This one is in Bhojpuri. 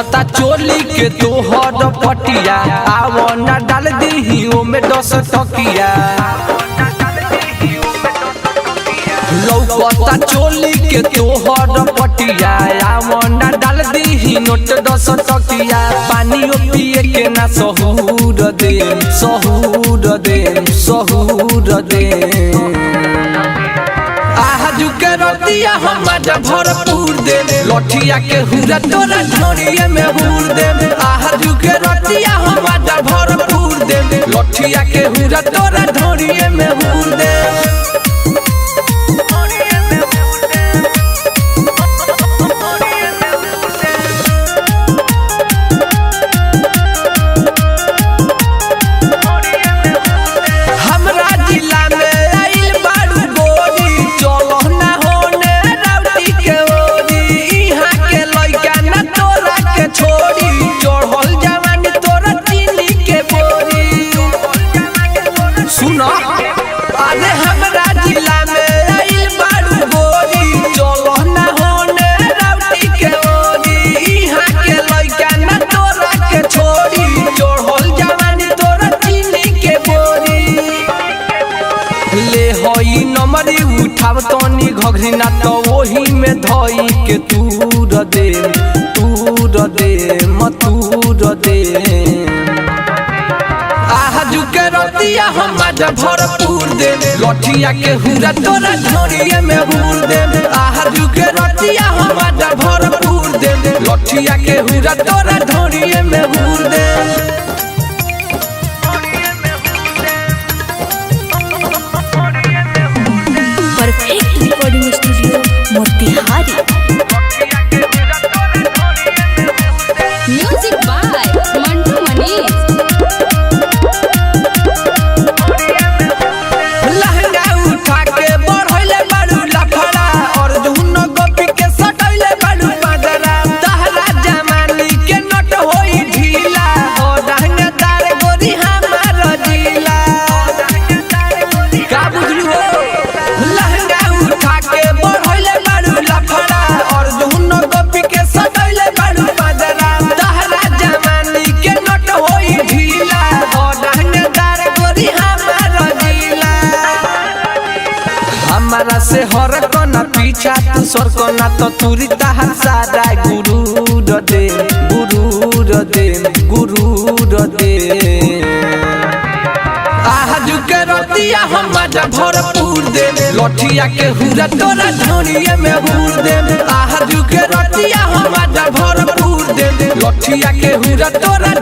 लौकता चोली के तोहर पटिया आवो ना डाल दीही ओमे 10 टकिया। लौकता चोली के तोहर पटिया आवो ना डाल दीही नोट 10 टकिया। पानियो पिए के ना सहूर दे सहूर दे सहूर दे। आजू के रतिया हम भरपूर दे लठिया के हुरा तोरा ढोरिए में हुर दे। आजू के रतिया हम भरपूर दे लठिया के हुरा तोरा ढोरिए में हुर दे। अरे हमरा जिला में आइल बारू गोरी चलो ना होने राउटी के ओरी। इहाँ के लइका ना तोरा के छोड़ी चढ़ल जवानी तोरा चीनी के बोरी। ले होई नंबरी उठाव तनी घघरी ना तो वही में धई के तूर दे मतूर दे। आजू के रतिया हम भरपूर दे लठिया के हुरा तोरा ढोरिए में हुर दे। आजू के रतिया हम भरपूर दे लठिया के हुरा तोरा ढोरिए में हुर दे। Perfect recording studio Motihari. Music by Mantu Manish. हमारा से हर कोना पीछा तू सर कोना तो तुरी तहर सारा गुरु दे आजू के रतिया हम भरपूर दे लठिया के हुरा तोरा ढोरिए में हुर दे। आजू के रतिया हम भरपूर दे लठिया के हुरा तोरा